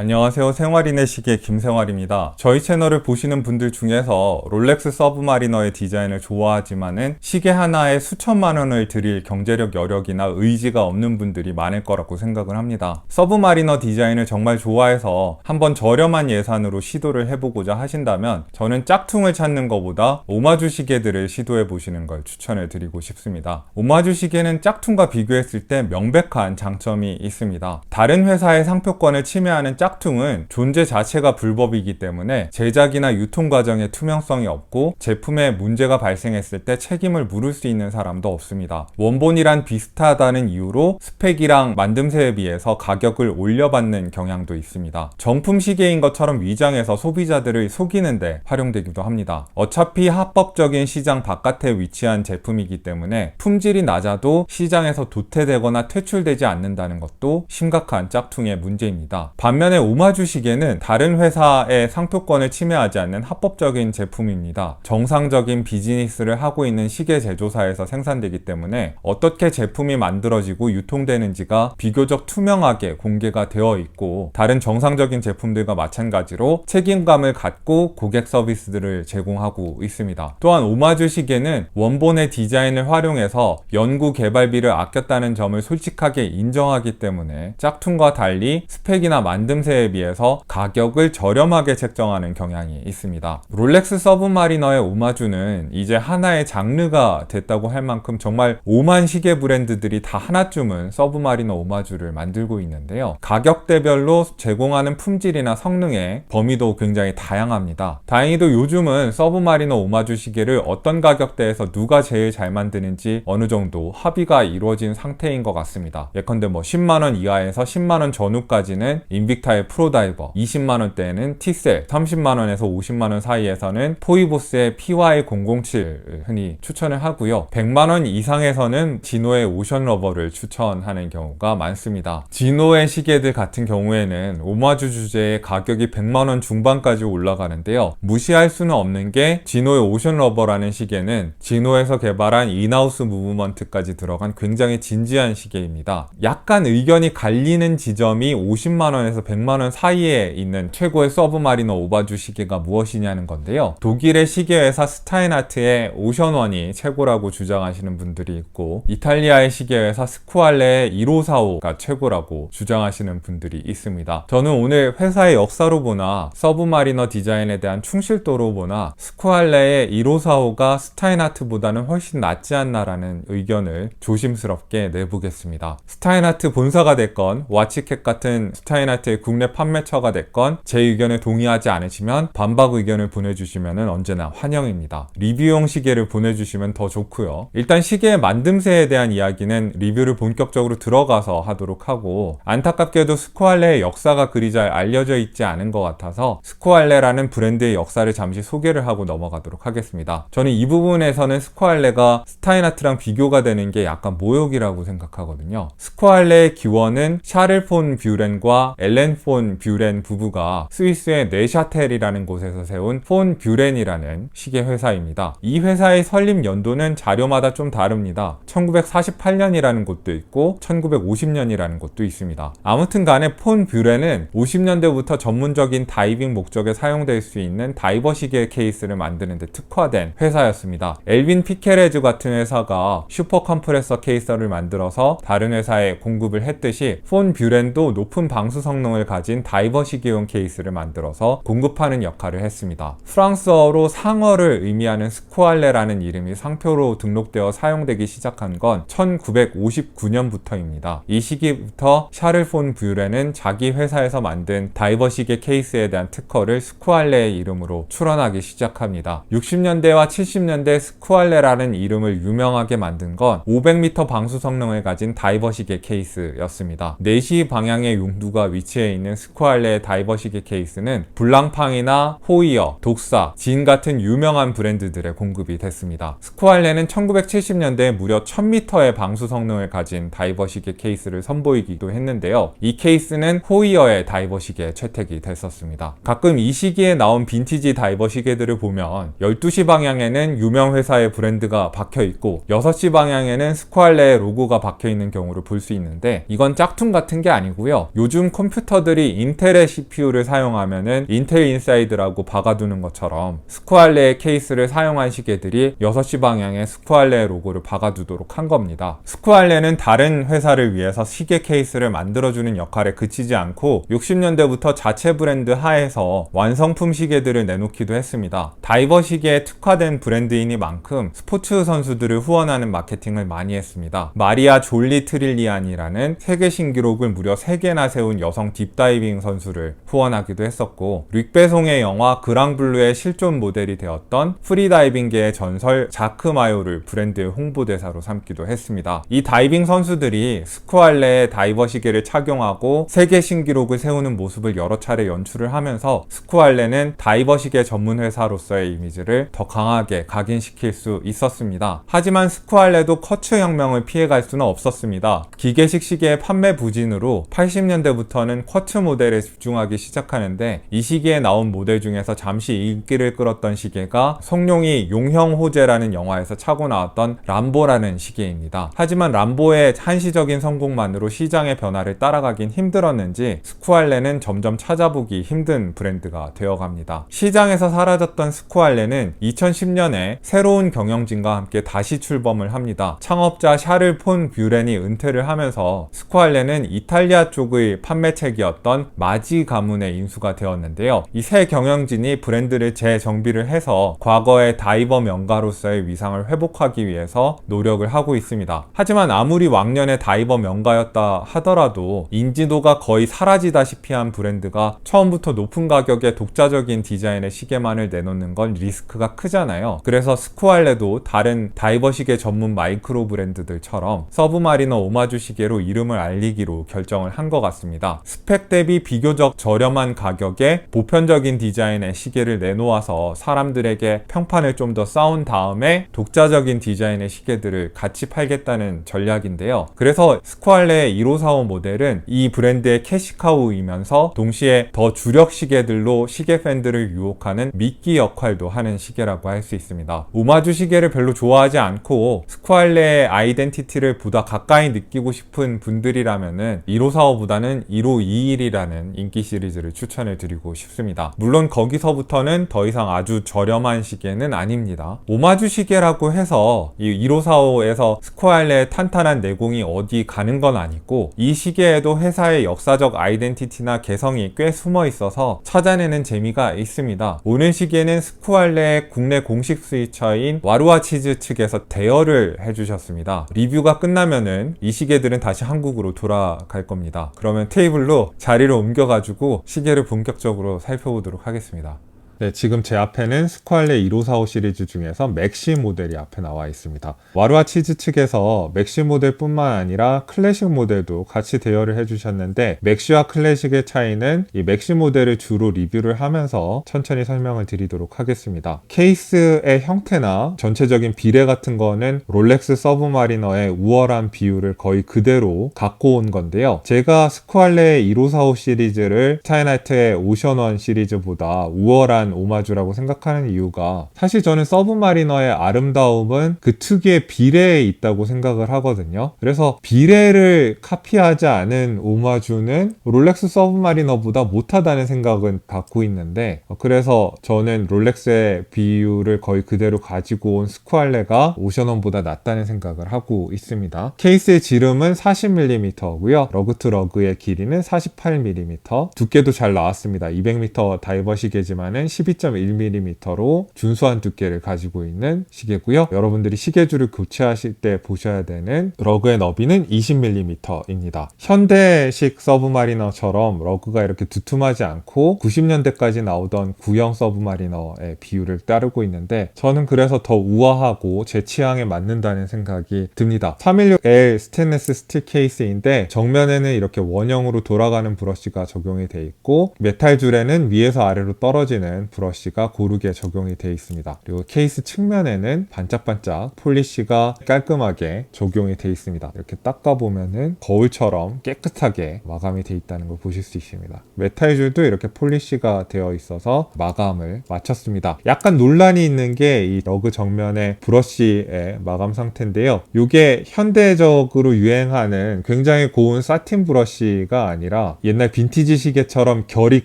안녕하세요. 생활인의 시계 김생활입니다. 저희 채널을 보시는 분들 중에서 롤렉스 서브마리너의 디자인을 좋아하지만은 시계 하나에 수천만 원을 들일 경제력 여력이나 의지가 없는 분들이 많을 거라고 생각을 합니다. 서브마리너 디자인을 정말 좋아해서 한번 저렴한 예산으로 시도를 해보고자 하신다면 저는 짝퉁을 찾는 것보다 오마주 시계들을 시도해 보시는 걸 추천을 드리고 싶습니다. 오마주 시계는 짝퉁과 비교했을 때 명백한 장점이 있습니다. 다른 회사의 상표권을 침해하는 짝퉁은 존재 자체가 불법이기 때문에 제작이나 유통 과정에 투명성이 없고 제품에 문제가 발생했을 때 책임을 물을 수 있는 사람도 없습니다. 원본이랑 비슷하다는 이유로 스펙이랑 만듦새에 비해서 가격을 올려받는 경향도 있습니다. 정품 시계인 것처럼 위장해서 소비자들을 속이는데 활용되기도 합니다. 어차피 합법적인 시장 바깥에 위치한 제품이기 때문에 품질이 낮아도 시장에서 도태되거나 퇴출되지 않는다는 것도 심각한 짝퉁의 문제입니다. 반면에 오마주 시계는 다른 회사의 상표권을 침해하지 않는 합법적인 제품입니다. 정상적인 비즈니스를 하고 있는 시계 제조사에서 생산되기 때문에 어떻게 제품이 만들어지고 유통되는지가 비교적 투명하게 공개가 되어 있고 다른 정상적인 제품들과 마찬가지로 책임감을 갖고 고객 서비스들을 제공하고 있습니다. 또한 오마주 시계는 원본의 디자인을 활용해서 연구 개발비를 아꼈다는 점을 솔직하게 인정하기 때문에 짝퉁과 달리 스펙이나 만듦새에 비해서 가격을 저렴하게 책정하는 경향이 있습니다. 롤렉스 서브마리너의 오마주는 이제 하나의 장르가 됐다고 할 만큼 정말 오만 시계 브랜드들이 다 하나쯤은 서브마리너 오마주를 만들고 있는데요. 가격대별로 제공하는 품질이나 성능의 범위도 굉장히 다양합니다. 다행히도 요즘은 서브마리너 오마주 시계를 어떤 가격대에서 누가 제일 잘 만드는지 어느 정도 합의가 이루어진 상태인 것 같습니다. 예컨대 10만원 이하에서 10만원 전후까지는 인빅타의 프로다이버, 20만원대에는 티셀, 30만원에서 50만원 사이에서는 포이보스의 PY007을 흔히 추천을 하고요. 100만원 이상에서는 지노의 오션러버를 추천하는 경우가 많습니다. 지노의 시계들 같은 경우에는 오마주 주제의 가격이 100만원 중반까지 올라가는데요. 무시할 수는 없는 게 지노의 오션러버라는 시계는 지노에서 개발한 인하우스 무브먼트까지 들어간 굉장히 진지한 시계입니다. 약간 의견이 갈리는 지점이 50만원에서 100만원 사이에 있는 최고의 서브마리너 오마주 시계가 무엇이냐는 건데요. 독일의 시계회사 스타인하트의 오션원이 최고라고 주장하시는 분들이 있고 이탈리아의 시계회사 스쿠알레의 1545가 최고라고 주장하시는 분들이 있습니다. 저는 오늘 회사의 역사로 보나 서브마리너 디자인에 대한 충실도로 보나 스쿠알레의 1545가 스타인하트보다는 훨씬 낫지 않나라는 의견을 조심스럽게 내보겠습니다. 스타인하트 본사가 됐건 와치캣 같은 스타인하트의 국내 판매처가 됐건 제 의견에 동의하지 않으시면 반박 의견을 보내주시면 언제나 환영입니다. 리뷰용 시계를 보내주시면 더 좋고요. 일단 시계의 만듦새에 대한 이야기는 리뷰를 본격적으로 들어가서 하도록 하고 안타깝게도 스쿠알레의 역사가 그리 잘 알려져 있지 않은 것 같아서 스쿠알레라는 브랜드의 역사를 잠시 소개를 하고 넘어가도록 하겠습니다. 저는 이 부분에서는 스쿠알레가 스타인하트랑 비교가 되는 게 약간 모욕이라고 생각하거든요. 스쿠알레의 기원은 샤를 폰 뷰렌과 엘렌 폰 뷰렌 부부가 스위스의 네샤텔이라는 곳에서 세운 폰 뷰렌이라는 시계 회사입니다. 이 회사의 설립 연도는 자료마다 좀 다릅니다. 1948년이라는 곳도 있고 1950년이라는 곳도 있습니다. 아무튼 간에 폰 뷰렌은 50년대부터 전문적인 다이빙 목적에 사용될 수 있는 다이버 시계 케이스를 만드는 데 특화된 회사였습니다. 엘빈 피케레즈 같은 회사가 슈퍼 컴프레서 케이스를 만들어서 다른 회사에 공급을 했듯이 폰 뷰렌도 높은 방수 성능을 가진 다이버 시계용 케이스를 만들어서 공급하는 역할을 했습니다. 프랑스어로 상어를 의미하는 스쿠알레라는 이름이 상표로 등록되어 사용되기 시작한 건 1959년부터입니다. 이 시기부터 샤를 폰 뷰렌은 자기 회사에서 만든 다이버 시계 케이스에 대한 특허를 스쿠알레의 이름으로 출원하기 시작합니다. 60년대와 70년대 스쿠알레라는 이름을 유명하게 만든 건 500m 방수 성능을 가진 다이버 시계 케이스였습니다. 4시 방향의 용두가 위치해 있는 스쿠알레의 다이버 시계 케이스는 블랑팡이나 호이어, 독사, 진 같은 유명한 브랜드들의 공급이 됐습니다. 스쿠알레는 1970년대에 무려 1000m의 방수 성능을 가진 다이버 시계 케이스를 선보이기도 했는데요. 이 케이스는 호이어의 다이버 시계에 채택이 됐었습니다. 가끔 이 시기에 나온 빈티지 다이버 시계들을 보면 12시 방향에는 유명 회사의 브랜드가 박혀 있고 6시 방향에는 스쿠알레의 로고가 박혀 있는 경우를 볼 수 있는데 이건 짝퉁 같은 게 아니고요. 요즘 컴퓨터들 사람들이 인텔의 CPU를 사용하면은 인텔 인사이드라고 박아두는 것처럼 스쿠알레의 케이스를 사용한 시계들이 6시 방향에 스쿠알레의 로고를 박아두도록 한 겁니다. 스쿠알레는 다른 회사를 위해서 시계 케이스를 만들어주는 역할에 그치지 않고 60년대부터 자체 브랜드 하에서 완성품 시계들을 내놓기도 했습니다. 다이버 시계에 특화된 브랜드이니만큼 스포츠 선수들을 후원하는 마케팅을 많이 했습니다. 마리아 졸리 트릴리안이라는 세계 신기록을 무려 3개나 세운 여성 딥다이빙 선수를 후원하기도 했었고, 릭배송의 영화 그랑블루의 실존 모델이 되었던 프리다이빙계의 전설 자크 마요를 브랜드의 홍보대사로 삼기도 했습니다. 이 다이빙 선수들이 스쿠알레의 다이버 시계를 착용하고 세계 신기록을 세우는 모습을 여러 차례 연출을 하면서 스쿠알레는 다이버 시계 전문 회사로서의 이미지를 더 강하게 각인시킬 수 있었습니다. 하지만 스쿠알레도 쿼츠 혁명을 피해갈 수는 없었습니다. 기계식 시계의 판매 부진으로 80년대부터는 쿼츠 모델에 집중하기 시작하는데, 이 시기에 나온 모델 중에서 잠시 인기를 끌었던 시계가 성룡이 용형 호재라는 영화에서 차고 나왔던 람보라는 시계입니다. 하지만 람보의 한시적인 성공만으로 시장의 변화를 따라가긴 힘들었는지 스쿠알레는 점점 찾아보기 힘든 브랜드가 되어갑니다. 시장에서 사라졌던 스쿠알레는 2010년에 새로운 경영진과 함께 다시 출범을 합니다. 창업자 샤를 폰 뷰렌이 은퇴를 하면서 스쿠알레는 이탈리아 쪽의 판매책이었던 마지 가문에 인수가 되었는데요. 이 새 경영진이 브랜드를 재정비를 해서 과거의 다이버 명가로서의 위상을 회복하기 위해서 노력을 하고 있습니다. 하지만 아무리 왕년의 다이버 명가였다 하더라도 인지도가 거의 사라지다시피 한 브랜드가 처음부터 높은 가격에 독자적인 디자인의 시계만을 내놓는 건 리스크가 크잖아요. 그래서 스쿠알레도 다른 다이버 시계 전문 마이크로 브랜드들처럼 서브마리너 오마주 시계로 이름을 알리기로 결정을 한 것 같습니다. 스펙 대비 비교적 저렴한 가격에 보편적인 디자인의 시계를 내놓아서 사람들에게 평판을 좀 더 쌓은 다음에 독자적인 디자인의 시계들을 같이 팔겠다는 전략인데요. 그래서 스쿠알레의 1545 모델은 이 브랜드의 캐시카우이면서 동시에 더 주력 시계들로 시계 팬들을 유혹하는 미끼 역할도 하는 시계라고 할 수 있습니다. 오마주 시계를 별로 좋아하지 않고 스쿠알레의 아이덴티티를 보다 가까이 느끼고 싶은 분들이라면은 1545보다는 1521이라는 인기 시리즈를 추천을 드리고 싶습니다. 물론 거기서부터는 더 이상 아주 저렴한 시계는 아닙니다. 오마주 시계라고 해서 이 1545에서 스쿠알레의 탄탄한 내공이 어디 가는 건 아니고, 이 시계에도 회사의 역사적 아이덴티티나 개성이 꽤 숨어 있어서 찾아내는 재미가 있습니다. 오늘 시계는 스쿠알레의 국내 공식 수입처인 와루아치즈 측에서 대여를 해주셨습니다. 리뷰가 끝나면은 이 시계들은 다시 한국으로 돌아갈 겁니다. 그러면 테이블로 자리를 옮겨가지고 시계를 본격적으로 살펴보도록 하겠습니다. 네, 지금 제 앞에는 스쿠알레 1545 시리즈 중에서 맥시 모델이 앞에 나와 있습니다. 와루아치즈 측에서 맥시 모델뿐만 아니라 클래식 모델도 같이 대여를 해주셨는데, 맥시와 클래식의 차이는 이 맥시 모델을 주로 리뷰를 하면서 천천히 설명을 드리도록 하겠습니다. 케이스의 형태나 전체적인 비례 같은 거는 롤렉스 서브마리너의 우월한 비율을 거의 그대로 갖고 온 건데요. 제가 스쿠알레 1545 시리즈를 스타인하이트의 오션원 시리즈보다 우월한 오마주라고 생각하는 이유가, 사실 저는 서브마리너의 아름다움은 그 특유의 비례에 있다고 생각을 하거든요. 그래서 비례를 카피하지 않은 오마주는 롤렉스 서브마리너보다 못하다는 생각은 갖고 있는데, 그래서 저는 롤렉스의 비율을 거의 그대로 가지고 온 스쿠알레가 오션원보다 낫다는 생각을 하고 있습니다. 케이스의 지름은 40mm고요. 러그 투 러그의 길이는 48mm, 두께도 잘 나왔습니다. 200m 다이버 시계지만은 12.1mm로 준수한 두께를 가지고 있는 시계고요. 여러분들이 시계줄을 교체하실 때 보셔야 되는 러그의 너비는 20mm입니다. 현대식 서브마리너처럼 러그가 이렇게 두툼하지 않고 90년대까지 나오던 구형 서브마리너의 비율을 따르고 있는데, 저는 그래서 더 우아하고 제 취향에 맞는다는 생각이 듭니다. 316L 스테인리스 스틸 케이스인데, 정면에는 이렇게 원형으로 돌아가는 브러쉬가 적용이 되어 있고, 메탈 줄에는 위에서 아래로 떨어지는 있는 브러쉬가 고르게 적용이 되어 있습니다. 그리고 케이스 측면에는 반짝반짝 폴리쉬가 깔끔하게 적용이 되어 있습니다. 이렇게 닦아보면은 거울처럼 깨끗하게 마감이 되어 있다는 걸 보실 수 있습니다. 메탈줄도 이렇게 폴리쉬가 되어 있어서 마감을 마쳤습니다. 약간 논란이 있는 게 이 러그 정면의 브러쉬의 마감 상태인데요. 이게 현대적으로 유행하는 굉장히 고운 사틴 브러쉬가 아니라 옛날 빈티지 시계처럼 결이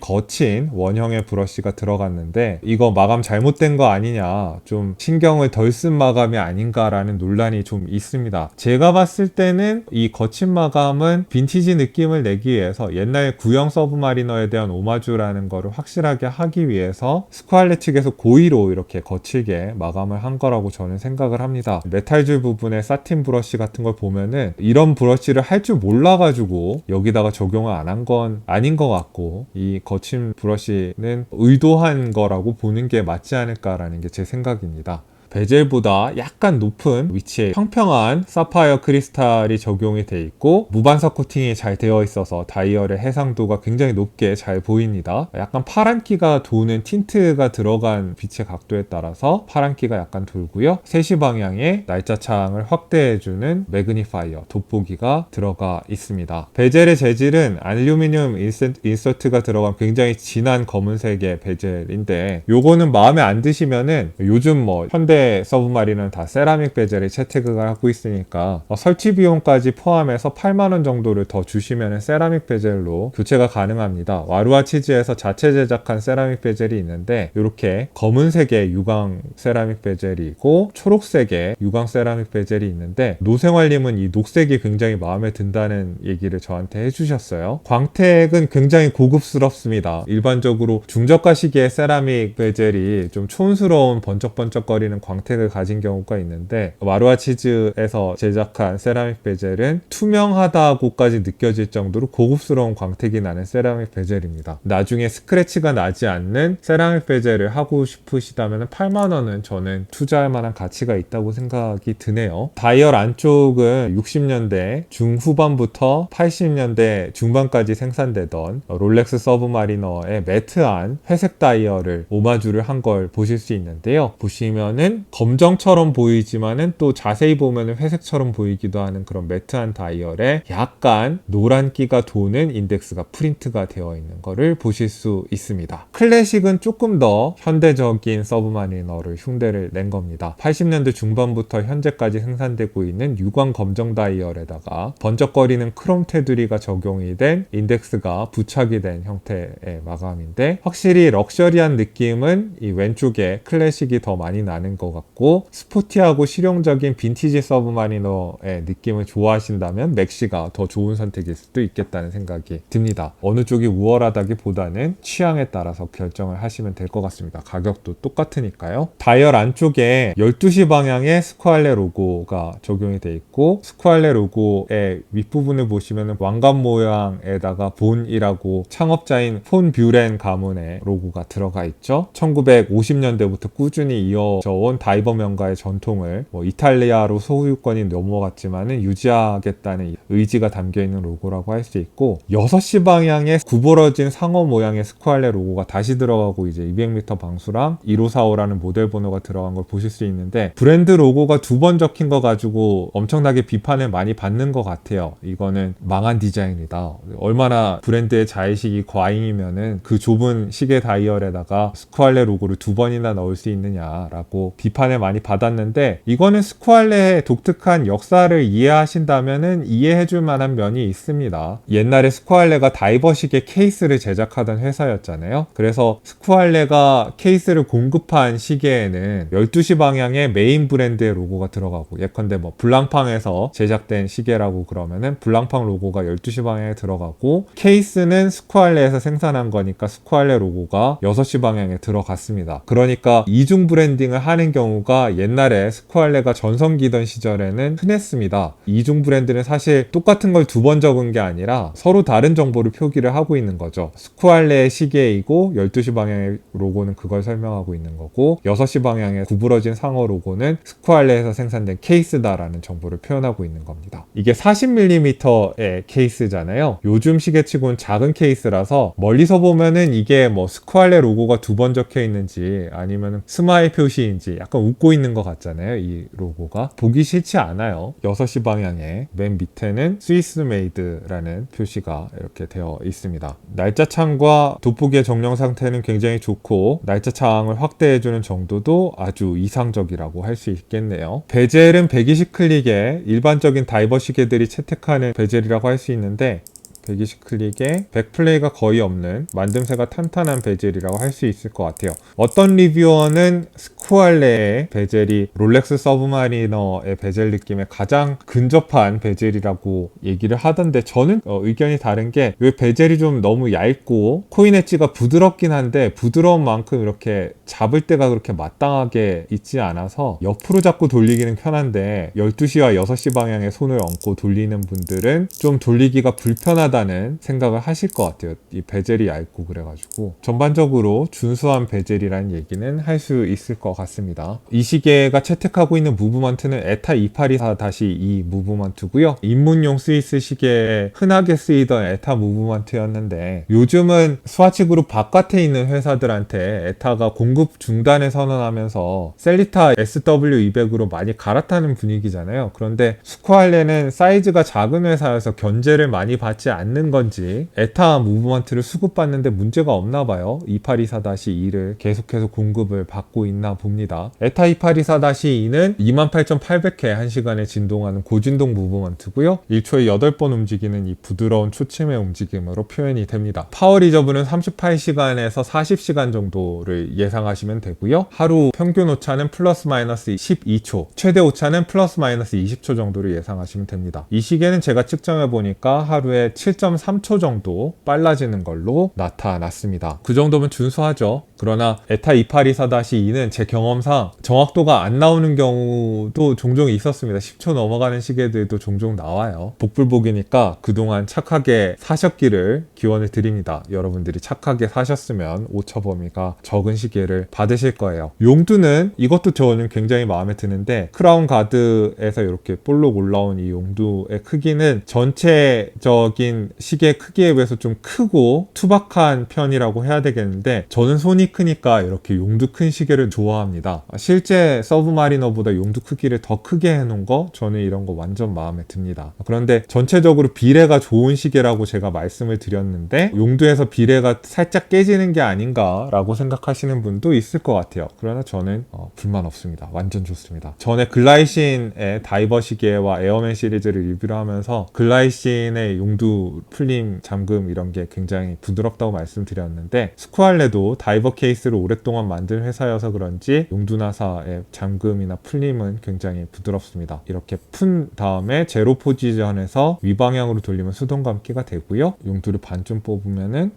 거친 원형의 브러쉬가 들어갔는데 이거 마감 잘못된 거 아니냐, 좀 신경을 덜 쓴 마감이 아닌가라는 논란이 좀 있습니다. 제가 봤을 때는 이 거친 마감은 빈티지 느낌을 내기 위해서 옛날 구형 서브마리너에 대한 오마주라는 거를 확실하게 하기 위해서 스쿠알레 측에서 고의로 이렇게 거칠게 마감을 한 거라고 저는 생각을 합니다. 메탈줄 부분에 사틴 브러쉬 같은 걸 보면은 이런 브러쉬를 할 줄 몰라가지고 여기다가 적용을 안 한 건 아닌 것 같고, 이 거친 브러쉬는 의도한 거라고 보는 게 맞지 않을까라는 게 제 생각입니다. 베젤보다 약간 높은 위치에 평평한 사파이어 크리스탈이 적용이 되어 있고 무반사 코팅이 잘 되어 있어서 다이얼의 해상도가 굉장히 높게 잘 보입니다. 약간 파란기가 도는 틴트가 들어간 빛의 각도에 따라서 파란기가 약간 돌고요. 3시 방향에 날짜창을 확대해주는 매그니파이어 돋보기가 들어가 있습니다. 베젤의 재질은 알루미늄 인서트가 들어간 굉장히 진한 검은색의 베젤인데, 요거는 마음에 안 드시면은 요즘 뭐 현대 서브마린은 다 세라믹 베젤을 채택을 하고 있으니까 설치 비용까지 포함해서 8만원 정도를 더 주시면 세라믹 베젤로 교체가 가능합니다. 와루아 치즈에서 자체 제작한 세라믹 베젤이 있는데 이렇게 검은색의 유광 세라믹 베젤이 있고 초록색의 유광 세라믹 베젤이 있는데, 노생활님은 이 녹색이 굉장히 마음에 든다는 얘기를 저한테 해주셨어요. 광택은 굉장히 고급스럽습니다. 일반적으로 중저가 시기의 세라믹 베젤이 좀 촌스러운 번쩍번쩍거리는 광택을 가진 경우가 있는데, 와루아 치즈에서 제작한 세라믹 베젤은 투명하다고까지 느껴질 정도로 고급스러운 광택이 나는 세라믹 베젤입니다. 나중에 스크래치가 나지 않는 세라믹 베젤을 하고 싶으시다면 8만원은 저는 투자할 만한 가치가 있다고 생각이 드네요. 다이얼 안쪽은 60년대 중후반부터 80년대 중반까지 생산되던 롤렉스 서브마리너의 매트한 회색 다이얼을 오마주를 한 걸 보실 수 있는데요. 보시면은 검정처럼 보이지만은 또 자세히 보면은 회색처럼 보이기도 하는 그런 매트한 다이얼에 약간 노란기가 도는 인덱스가 프린트가 되어 있는 거를 보실 수 있습니다. 클래식은 조금 더 현대적인 서브마리너를 흉내를 낸 겁니다. 80년대 중반부터 현재까지 생산되고 있는 유광 검정 다이얼에다가 번쩍거리는 크롬 테두리가 적용이 된 인덱스가 부착이 된 형태의 마감인데, 확실히 럭셔리한 느낌은 이 왼쪽에 클래식이 더 많이 나는 것 같고, 스포티하고 실용적인 빈티지 서브마리너의 느낌을 좋아하신다면 맥시가 더 좋은 선택일 수도 있겠다는 생각이 듭니다. 어느 쪽이 우월하다기보다는 취향에 따라서 결정을 하시면 될 것 같습니다. 가격도 똑같으니까요. 다이얼 안쪽에 12시 방향의 스쿠알레 로고가 적용이 되어 있고, 스쿠알레 로고의 윗부분을 보시면 왕관 모양에다가 본이라고 창업자인 폰 뷰렌 가문의 로고가 들어가 있죠. 1950년대부터 꾸준히 이어져 온 다이버 명가의 전통을 이탈리아로 소유권이 넘어갔지만은 유지하겠다는 의지가 담겨있는 로고라고 할 수 있고, 6시 방향에 구부러진 상어 모양의 스쿠알레 로고가 다시 들어가고 이제 200m 방수랑 1545라는 모델 번호가 들어간 걸 보실 수 있는데, 브랜드 로고가 2번 적힌 거 가지고 엄청나게 비판을 많이 받는 것 같아요. 이거는 망한 디자인이다. 얼마나 브랜드의 자의식이 과잉이면은 그 좁은 시계 다이얼에다가 스쿠알레 로고를 2번이나 넣을 수 있느냐라고 비판을 많이 받았는데, 이거는 스쿠알레의 독특한 역사를 이해하신다면은 이해해줄 만한 면이 있습니다. 옛날에 스쿠알레가 다이버식의 케이스를 제작하던 회사였잖아요. 그래서 스쿠알레가 케이스를 공급한 시계에는 12시 방향의 메인 브랜드의 로고가 들어가고, 예컨대 뭐 블랑팡에서 제작된 시계라고 그러면은 블랑팡 로고가 12시 방향에 들어가고, 케이스는 스쿠알레에서 생산한 거니까 스쿠알레 로고가 6시 방향에 들어갔습니다. 그러니까 이중 브랜딩을 하는 경우가 옛날에 스쿠알레가 전성기던 시절에는 흔했습니다. 이중 브랜드는 사실 똑같은 걸 두 번 적은 게 아니라 서로 다른 정보를 표기를 하고 있는 거죠. 스쿠알레의 시계이고 12시 방향의 로고는 그걸 설명하고 있는 거고 6시 방향의 구부러진 상어 로고는 스쿠알레에서 생산된 케이스다라는 정보를 표현하고 있는 겁니다. 이게 40mm의 케이스잖아요. 요즘 시계치고는 작은 케이스라서 멀리서 보면은 이게 뭐 스쿠알레 로고가 두 번 적혀 있는지 아니면 스마일 표시인지 약간 웃고 있는 것 같잖아요. 이 로고가 보기 싫지 않아요. 6시 방향에 맨 밑에는 스위스 메이드라는 표시가 이렇게 되어 있습니다. 날짜창과 돋보기의 정령 상태는 굉장히 좋고 날짜창을 확대해주는 정도도 아주 이상적이라고 할 수 있겠네요. 베젤은 120클릭에 일반적인 다이버 시계들이 채택하는 베젤이라고 할 수 있는데 120클릭에 백플레이가 거의 없는 만듦새가 탄탄한 베젤이라고 할 수 있을 것 같아요. 어떤 리뷰어는 스쿠알레의 베젤이 롤렉스 서브마리너의 베젤 느낌에 가장 근접한 베젤이라고 얘기를 하던데 저는 의견이 다른 게 왜 베젤이 좀 너무 얇고 코인 엣지가 부드럽긴 한데 부드러운 만큼 이렇게 잡을 때가 그렇게 마땅하게 있지 않아서 옆으로 자꾸 돌리기는 편한데 12시와 6시 방향에 손을 얹고 돌리는 분들은 좀 돌리기가 불편하다는 생각을 하실 것 같아요. 이 베젤이 얇고 그래가지고 전반적으로 준수한 베젤이라는 얘기는 할 수 있을 것 같습니다. 이 시계가 채택하고 있는 무브먼트는 에타 2824-2 무브먼트고요. 입문용 스위스 시계에 흔하게 쓰이던 에타 무브먼트였는데 요즘은 스와치 그룹 바깥에 있는 회사들한테 에타가 공급 중단을 선언하면서 셀리타 SW200으로 많이 갈아타는 분위기잖아요. 그런데 스쿠알레는 사이즈가 작은 회사여서 견제를 많이 받지 않는 건지 에타 무브먼트를 수급받는데 문제가 없나 봐요. 2824-2를 계속해서 공급을 받고 있나 봅니다. 에타 2824-2는 28,800회 1시간에 진동하는 고진동 무브먼트고요. 1초에 8번 움직이는 이 부드러운 초침의 움직임으로 표현이 됩니다. 파워 리저브는 38시간에서 40시간 정도를 예상하시면 되고요. 하루 평균 오차는 플러스 마이너스 12초, 최대 오차는 플러스 마이너스 20초 정도를 예상하시면 됩니다. 이 시계는 제가 측정해 보니까 하루에 7.3초 정도 빨라지는 걸로 나타났습니다. 그 정도면 준수하죠. 그러나 에타 2824-2는 제 경험상 정확도가 안 나오는 경우도 종종 있었습니다. 10초 넘어가는 시계들도 종종 나와요. 복불복이니까 그동안 착하게 사셨기를 기원을 드립니다. 여러분들이 착하게 사셨으면 오차 범위가 적은 시계를 받으실 거예요. 용두는 이것도 저는 굉장히 마음에 드는데 크라운 가드에서 이렇게 볼록 올라온 이 용두의 크기는 전체적인 시계 크기에 비해서 좀 크고 투박한 편이라고 해야 되겠는데 저는 손이 크니까 이렇게 용두 큰 시계를 좋아합니다. 실제 서브마리너보다 용두 크기를 더 크게 해놓은 거 저는 이런 거 완전 마음에 듭니다. 그런데 전체적으로 비례가 좋은 시계라고 제가 말씀을 드렸는데 용두에서 비례가 살짝 깨지는 게 아닌가 라고 생각하시는 분도 있을 것 같아요. 그러나 저는 불만 없습니다. 완전 좋습니다. 전에 글라이신의 다이버 시계와 에어맨 시리즈를 리뷰를 하면서 글라이신의 용두 풀림 잠금 이런 게 굉장히 부드럽다고 말씀드렸는데 스쿠알레도 다이버 케이스를 오랫동안 만든 회사여서 그런지 용두나사의 잠금이나 풀림은 굉장히 부드럽습니다. 이렇게 푼 다음에 제로 포지션에서 위방향으로 돌리면 수동 감기가 되고요. 용두를 반쯤 뽑으면은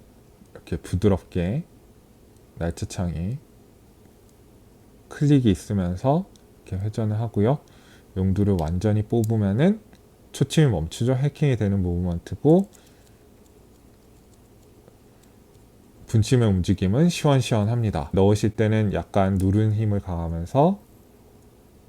이렇게 부드럽게 날짜창이 클릭이 있으면서 이렇게 회전을 하고요. 용두를 완전히 뽑으면은 초침이 멈추죠. 해킹이 되는 무브먼트고 분침의 움직임은 시원시원합니다. 넣으실 때는 약간 누른 힘을 가하면서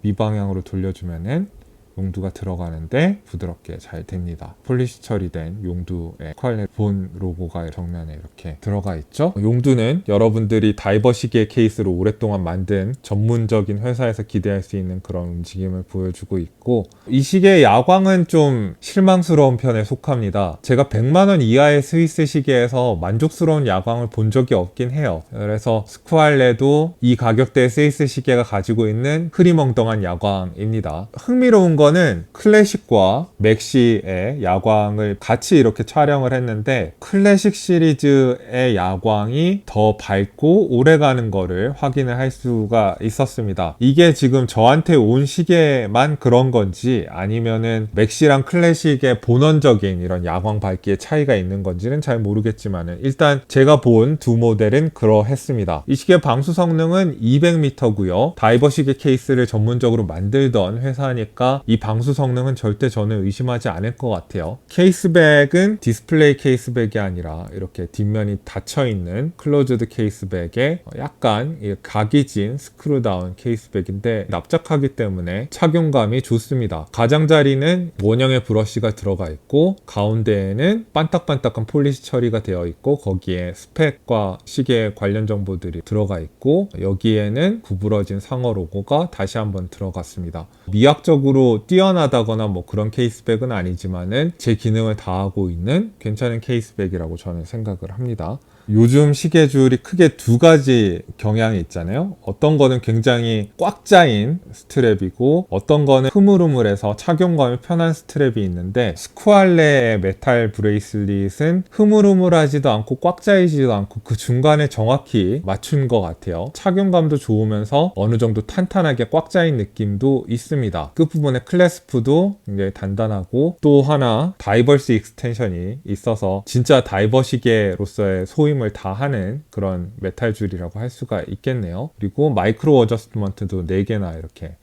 미방향으로 돌려주면은 용두가 들어가는데 부드럽게 잘 됩니다. 폴리시 처리된 용두의 스쿠알레 본 로고가 정면에 이렇게 들어가 있죠. 용두는 여러분들이 다이버 시계 케이스로 오랫동안 만든 전문적인 회사에서 기대할 수 있는 그런 움직임을 보여주고 있고 이 시계의 야광은 좀 실망스러운 편에 속합니다. 제가 100만원 이하의 스위스 시계에서 만족스러운 야광을 본 적이 없긴 해요. 그래서 스쿠알레도 이 가격대의 스위스 시계가 가지고 있는 흐리멍덩한 야광입니다. 흥미로운 건 거는 클래식과 맥시의 야광을 같이 이렇게 촬영을 했는데 클래식 시리즈의 야광이 더 밝고 오래가는 거를 확인을 할 수가 있었습니다. 이게 지금 저한테 온 시계만 그런 건지 아니면은 맥시랑 클래식의 본원적인 이런 야광 밝기의 차이가 있는 건지는 잘 모르겠지만은 일단 제가 본 두 모델은 그러했습니다. 이 시계 방수 성능은 200m고요. 다이버 시계 케이스를 전문적으로 만들던 회사니까 이 방수 성능은 절대 저는 의심하지 않을 것 같아요. 케이스백은 디스플레이 케이스백이 아니라 이렇게 뒷면이 닫혀있는 클로즈드 케이스백에 약간 각이 진 스크루다운 케이스백인데 납작하기 때문에 착용감이 좋습니다. 가장자리는 원형의 브러쉬가 들어가 있고 가운데에는 반딱반딱한 폴리시 처리가 되어 있고 거기에 스펙과 시계 관련 정보들이 들어가 있고 여기에는 구부러진 상어 로고가 다시 한번 들어갔습니다. 미학적으로 뛰어나다거나 뭐 그런 케이스백은 아니지만은 제 기능을 다하고 있는 괜찮은 케이스백이라고 저는 생각을 합니다. 요즘 시계줄이 크게 두 가지 경향이 있잖아요. 어떤 거는 굉장히 꽉 짜인 스트랩이고 어떤 거는 흐물흐물해서 착용감이 편한 스트랩이 있는데 스쿠알레의 메탈 브레이슬릿은 흐물흐물하지도 않고 꽉 짜이지도 않고 그 중간에 정확히 맞춘 것 같아요. 착용감도 좋으면서 어느 정도 탄탄하게 꽉 짜인 느낌도 있습니다. 끝부분에 클래스프도 굉장히 단단하고 또 하나 다이버스 익스텐션이 있어서 진짜 다이버 시계로서의 소위 을 다하는 그런 메탈 줄이라고 할 수가 있겠네요. 그리고 마이크로 어저스트먼트도 4개나 이렇게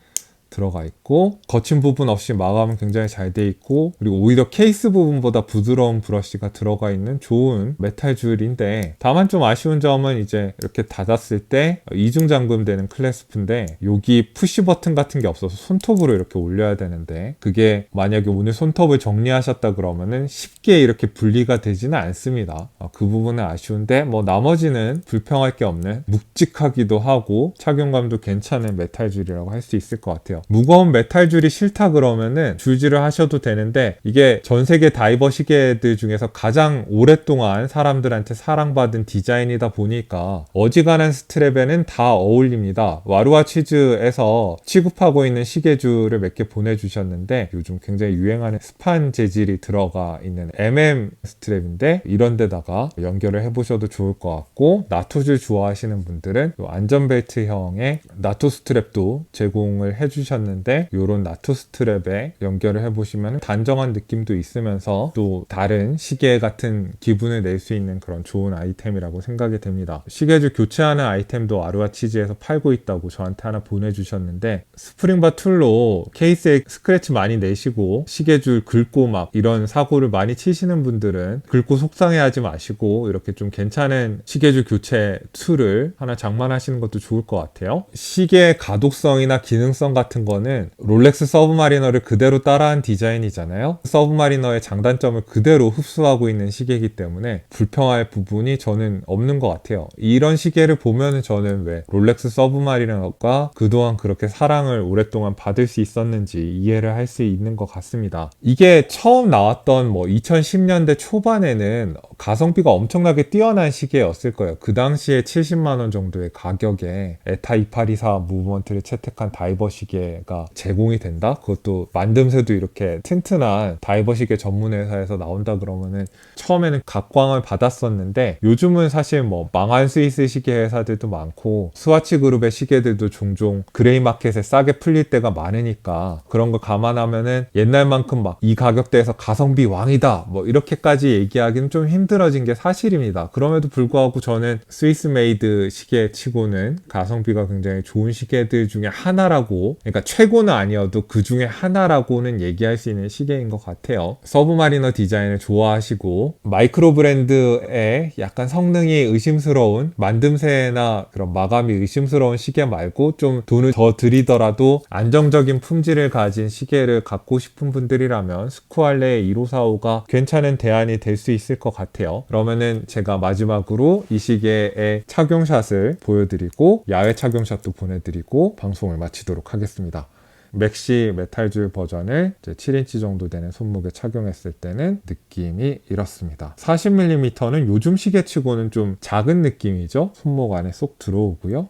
들어가 있고 거친 부분 없이 마감은 굉장히 잘 돼 있고 그리고 오히려 케이스 부분보다 부드러운 브러쉬가 들어가 있는 좋은 메탈 줄인데 다만 좀 아쉬운 점은 이제 이렇게 닫았을 때 이중 잠금되는 클래스프인데 여기 푸시 버튼 같은 게 없어서 손톱으로 이렇게 올려야 되는데 그게 만약에 오늘 손톱을 정리하셨다 그러면은 쉽게 이렇게 분리가 되지는 않습니다. 그 부분은 아쉬운데 뭐 나머지는 불평할 게 없는 묵직하기도 하고 착용감도 괜찮은 메탈 줄이라고 할 수 있을 것 같아요. 무거운 메탈 줄이 싫다 그러면은 줄질을 하셔도 되는데 이게 전 세계 다이버 시계들 중에서 가장 오랫동안 사람들한테 사랑받은 디자인이다 보니까 어지간한 스트랩에는 다 어울립니다. 와루와 치즈에서 취급하고 있는 시계줄을 몇 개 보내주셨는데 요즘 굉장히 유행하는 스판 재질이 들어가 있는 MM 스트랩인데 이런 데다가 연결을 해보셔도 좋을 것 같고 나토줄 좋아하시는 분들은 안전벨트형의 나토 스트랩도 제공을 해주셨는데 이런 나토 스트랩에 연결을 해보시면 단정한 느낌도 있으면서 또 다른 시계 같은 기분을 낼 수 있는 그런 좋은 아이템이라고 생각이 됩니다. 시계줄 교체하는 아이템도 아루아 치즈에서 팔고 있다고 저한테 하나 보내주셨는데 스프링바 툴로 케이스에 스크래치 많이 내시고 시계줄 긁고 막 이런 사고를 많이 치시는 분들은 긁고 속상해하지 마시고 이렇게 좀 괜찮은 시계줄 교체 툴을 하나 장만하시는 것도 좋을 것 같아요. 시계의 가독성이나 기능성 같은 거는 롤렉스 서브마리너를 그대로 따라한 디자인이잖아요. 서브마리너의 장단점을 그대로 흡수하고 있는 시계이기 때문에 불평할 부분이 저는 없는 것 같아요. 이런 시계를 보면은 저는 왜 롤렉스 서브마리너가 그동안 그렇게 사랑을 오랫동안 받을 수 있었는지 이해를 할 수 있는 것 같습니다. 이게 처음 나왔던 뭐 2010년대 초반에는 가성비가 엄청나게 뛰어난 시계였을 거예요. 그 당시에 70만원 정도의 가격에 에타 2824 무브먼트를 채택한 다이버 시계가 제공이 된다? 그것도 만듦새도 이렇게 튼튼한 다이버 시계 전문 회사에서 나온다 그러면은 처음에는 각광을 받았었는데 요즘은 사실 뭐 망한 스위스 시계 회사들도 많고 스와치 그룹의 시계들도 종종 그레이 마켓에 싸게 풀릴 때가 많으니까 그런 거 감안하면은 옛날만큼 막 이 가격대에서 가성비 왕이다 뭐 이렇게까지 얘기하기는 좀 힘들어진 게 사실입니다. 그럼에도 불구하고 저는 스위스 메이드 시계 치고는 가성비가 굉장히 좋은 시계들 중에 하나라고, 그러니까 최고는 아니어도 그 중에 하나라고는 얘기할 수 있는 시계인 것 같아요. 서브마리너 디자인을 좋아하시고 마이크로 브랜드의 약간 성능이 의심스러운 만듦새나 그런 마감이 의심스러운 시계 말고 좀 돈을 더 들이더라도 안정적인 품질을 가진 시계를 갖고 싶은 분들이라면 스쿠알레의 1545가 괜찮은 대안이 될 수 있을 것 같아요. 그러면은 제가 마지막으로 이 시계의 착용샷을 보여드리고 야외 착용샷도 보내드리고 방송을 마치도록 하겠습니다. 맥시 메탈줄 버전을 7인치 정도 되는 손목에 착용했을 때는 느낌이 이렇습니다. 40mm는 요즘 시계치고는 좀 작은 느낌이죠. 손목 안에 쏙 들어오고요.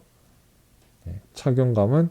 착용감은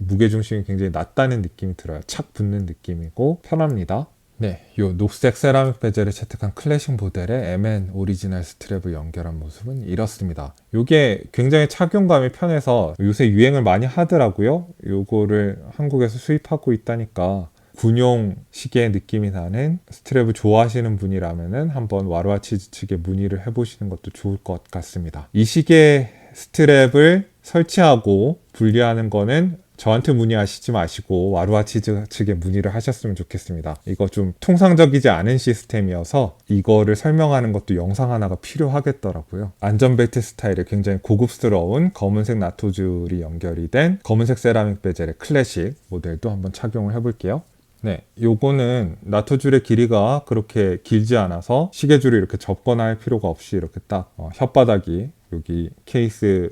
무게중심이 굉장히 낮다는 느낌이 들어요. 착 붙는 느낌이고 편합니다. 네, 요 녹색 세라믹 베젤을 채택한 클래식 모델에 MN 오리지널 스트랩을 연결한 모습은 이렇습니다. 요게 굉장히 착용감이 편해서 요새 유행을 많이 하더라고요. 요거를 한국에서 수입하고 있다니까 군용 시계 느낌이 나는 스트랩을 좋아하시는 분이라면은 한번 와르와 치즈 측에 문의를 해보시는 것도 좋을 것 같습니다. 이 시계 스트랩을 설치하고 분리하는 거는 저한테 문의하시지 마시고 와르와 치즈 측에 문의를 하셨으면 좋겠습니다. 이거 좀 통상적이지 않은 시스템이어서 이거를 설명하는 것도 영상 하나가 필요하겠더라고요. 안전벨트 스타일의 굉장히 고급스러운 검은색 나토줄이 연결이 된 검은색 세라믹 베젤의 클래식 모델도 한번 착용을 해볼게요. 네, 요거는 나토줄의 길이가 그렇게 길지 않아서 시계줄을 이렇게 접거나 할 필요가 없이 이렇게 딱 혓바닥이 여기 케이스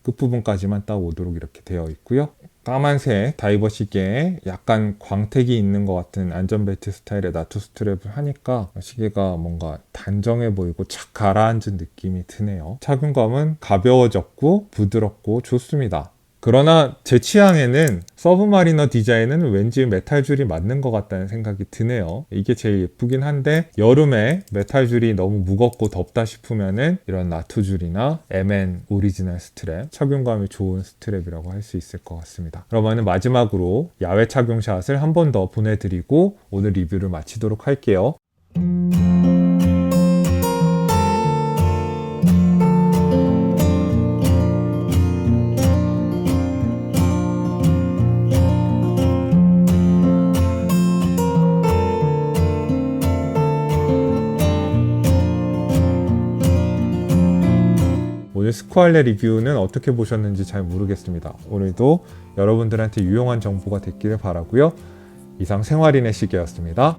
끝부분까지만 딱 오도록 이렇게 되어 있고요. 까만색 다이버 시계에 약간 광택이 있는 것 같은 안전벨트 스타일의 나토 스트랩을 하니까 시계가 뭔가 단정해 보이고 착 가라앉은 느낌이 드네요. 착용감은 가벼워졌고 부드럽고 좋습니다. 그러나 제 취향에는 서브마리너 디자인은 왠지 메탈줄이 맞는 것 같다는 생각이 드네요. 이게 제일 예쁘긴 한데 여름에 메탈줄이 너무 무겁고 덥다 싶으면은 이런 나토줄이나 MN 오리지널 스트랩 착용감이 좋은 스트랩이라고 할 수 있을 것 같습니다. 그러면 마지막으로 야외 착용샷을 한 번 더 보내드리고 오늘 리뷰를 마치도록 할게요. 오늘 스쿠알레 리뷰는 어떻게 보셨는지 잘 모르겠습니다. 오늘도 여러분들한테 유용한 정보가 됐기를 바라고요. 이상 생활인의 시계였습니다.